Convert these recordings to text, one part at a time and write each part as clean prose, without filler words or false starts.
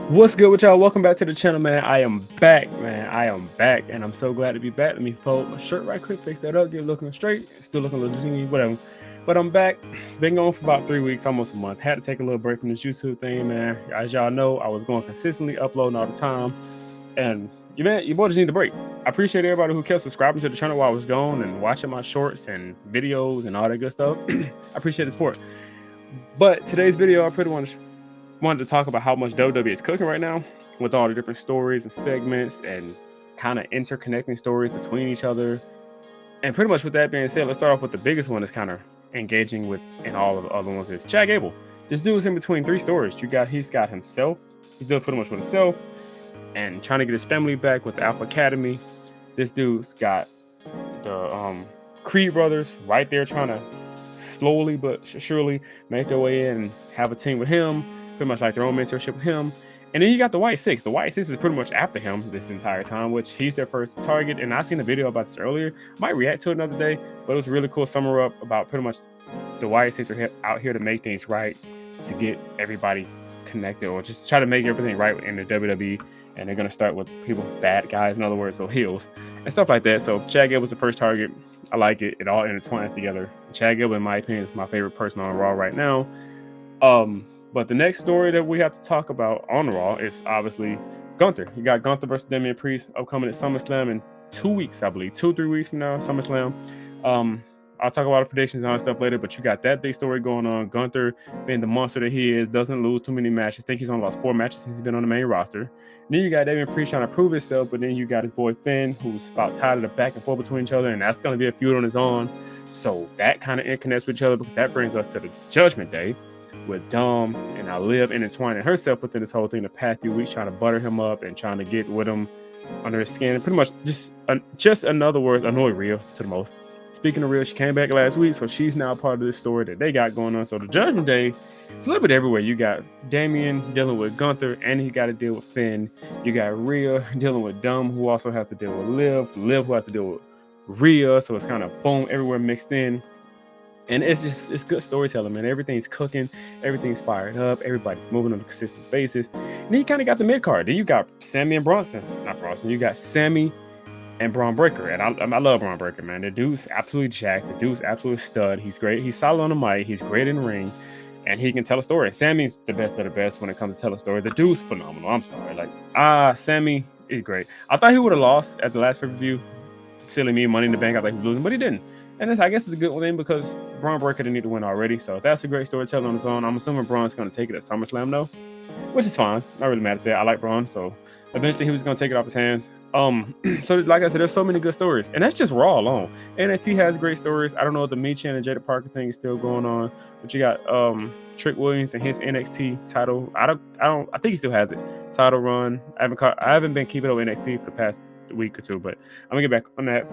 What's good with y'all? Welcome back to the channel, man. I am back, man. I am back, and I'm so glad to be back. Let me fold my shirt right quick, fix that up, get looking straight. Still looking a little dingy, whatever. But I'm back. Been going for about 3 weeks, almost a month. Had to take a little break from this YouTube thing, man. As y'all know, I was going consistently uploading all the time, and your boy just need a break. I appreciate everybody who kept subscribing to the channel while I was gone and watching my shorts and videos and all that good stuff. I appreciate the support. But today's video, I pretty much wanted to talk about how much WWE is cooking right now with all the different stories and segments and kind of interconnecting stories between each other. And pretty much with that being said, let's start off with the biggest one that's kind of engaging with in all of the other ones is Chad Gable. This dude's in between 3 stories. He's got himself. He's doing pretty much with himself and trying to get his family back with the Alpha Academy. This dude's got the Creed brothers right there trying to slowly but surely make their way in and have a team with him. Pretty much like their own mentorship with him. And then you got the White Six. The White Six is pretty much after him this entire time, which he's their first target. And I seen a video about this earlier. Might react to it another day, but it was a really cool summer up about pretty much the White Six are out here to make things right, to get everybody connected, or just try to make everything right in the WWE. And they're gonna start with people, bad guys, in other words, so heels and stuff like that. So Chad Gable was the first target. I like it. It all intertwines together. Chad Gable, in my opinion, is my favorite person on Raw right now. But the next story that we have to talk about on Raw is obviously Gunther. You got Gunther versus Damian Priest upcoming at SummerSlam in 2 weeks, I believe. 2-3 weeks from now, SummerSlam. I'll talk about the predictions and all that stuff later, but you got that big story going on. Gunther, being the monster that he is, doesn't lose too many matches. I think he's only lost 4 matches since he's been on the main roster. And then you got Damian Priest trying to prove himself, but then you got his boy Finn, who's about tired of the back and forth between each other, and that's going to be a feud on his own. So that kind of connects with each other, because that brings us to the Judgment Day, with Dom and now Liv intertwining herself within this whole thing the past few weeks, trying to butter him up and trying to get with him under his skin, and pretty much just another word, annoy Rhea to the most. Speaking of Rhea, she came back last week, so she's now part of this story that they got going on. So the Judgment Day, it's a little bit everywhere. You got Damian dealing with Gunther, and he got to deal with Finn. You got Rhea dealing with Dom, who also has to deal with Liv who has to deal with Rhea. So it's kind of boom, everywhere mixed in. And it's good storytelling, man. Everything's cooking, everything's fired up, everybody's moving on a consistent basis. And then you kind of got the mid card. Then you got Sammy and Bronson. Not Bronson, you got Sammy and Braun Breaker. And I love Braun Breaker, man. The dude's absolutely jacked. The dude's absolute stud. He's great. He's solid on the mic. He's great in the ring. And he can tell a story. Sammy's the best of the best when it comes to telling a story. The dude's phenomenal. I'm sorry. Sammy is great. I thought he would have lost at the last pay-per-view. Silly me, Money in the Bank. I thought he was losing, but he didn't. And I guess it's a good thing, because Braun Breaker didn't need to win already. So that's a great storytelling on its own. I'm assuming Braun's going to take it at SummerSlam, though, which is fine. Not really mad at that. I like Braun, so eventually he was going to take it off his hands. So like I said, there's so many good stories, and that's just Raw alone. NXT has great stories. I don't know if the Michin and Jada Parker thing is still going on, but you got Trick Williams and his NXT title. I think he still has it. Title run. I haven't been keeping up with NXT for the past week or two, but I'm gonna get back on that.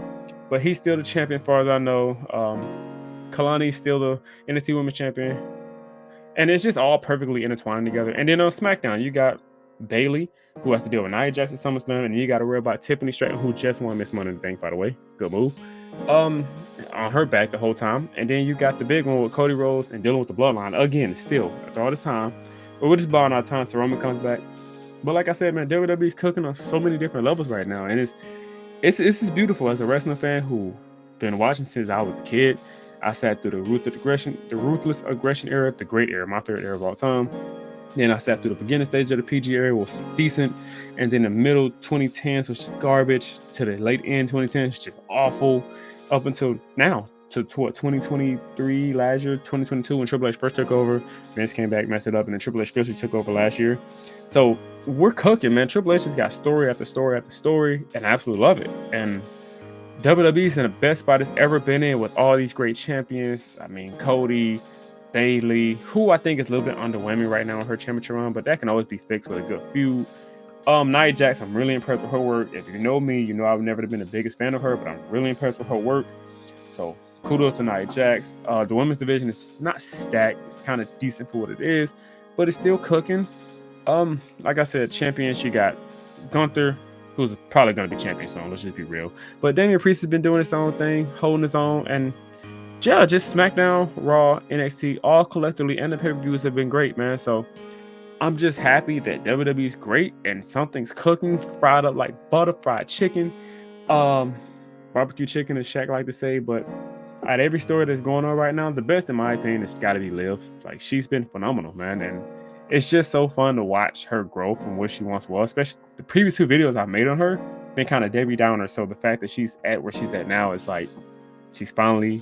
But he's still the champion as far as I know. Kalani's still the NXT Women's Champion. And it's just all perfectly intertwined together. And then on SmackDown, you got Bayley, who has to deal with Nia Jax at SummerSlam, and you got to worry about Tiffany Stratton, who just won Miss Money in the Bank, by the way. Good move. On her back the whole time. And then you got the big one with Cody Rhodes and dealing with the bloodline again, still after all this time. But we're just buying our time so Roman comes back. But like I said, man, WWE's cooking on so many different levels right now, and it's just beautiful. As a wrestling fan who been watching since I was a kid, I sat through the ruthless aggression era, the great era, my favorite era of all time. Then I sat through the beginning stage of the PG era, was decent, and then the middle 2010s was just garbage, to the late end 2010s just awful, up until now, to what, 2023 last year, 2022, when Triple H first took over. Vince came back, messed it up, and then Triple H officially took over last year. So we're cooking, man. Triple H has got story after story after story, and I absolutely love it. And WWE's in the best spot it's ever been in, with all these great champions. I mean, Cody, Bayley, who I think is a little bit underwhelming right now on her championship run, but that can always be fixed with a good feud. Nia Jax, I'm really impressed with her work. If you know me, you know I've never been the biggest fan of her, but I'm really impressed with her work. So kudos to Nia Jax. The women's division is not stacked. It's kind of decent for what it is, but it's still cooking. Like I said, champions, you got Gunther, who's probably going to be champion soon. Let's just be real. But Damian Priest has been doing his own thing, holding his own, and yeah, just SmackDown, Raw, NXT, all collectively, and the pay-per-views have been great, man. So I'm just happy that WWE's great and something's cooking, fried up like butter, fried chicken, um, barbecue chicken, as Shaq like to say. But at every story that's going on right now, the best in my opinion has got to be Liv. Like she's been phenomenal, man, and it's just so fun to watch her grow from what she once was. Especially the previous two videos I made on her been kind of Debbie Downer. So the fact that she's at where she's at now is like she's finally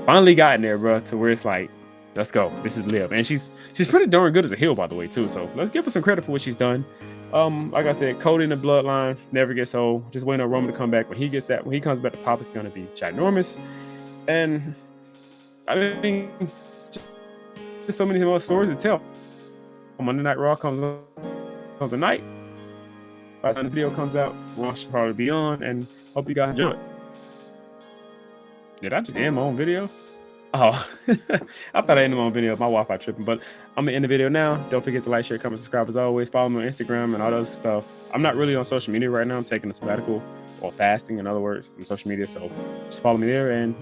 gotten there, bro, to where it's like, let's go. This is Liv, and she's pretty darn good as a heel, by the way, too. So let's give her some credit for what she's done. Like I said, Cody in the bloodline never gets old. Just waiting on Roman to come back. When he comes back, the pop is gonna be ginormous. And I mean, there's so many more stories to tell. Monday Night Raw comes on tonight. By the time the video comes out, Raw should probably be on, and hope you guys enjoy it. Did I just end my own video? Oh, I thought I ended my own video. My Wi-Fi tripping, but I'm gonna end the video now. Don't forget to like, share, comment, subscribe as always. Follow me on Instagram and all those stuff. I'm not really on social media right now. I'm taking a sabbatical or fasting, in other words, on social media. So just follow me there, and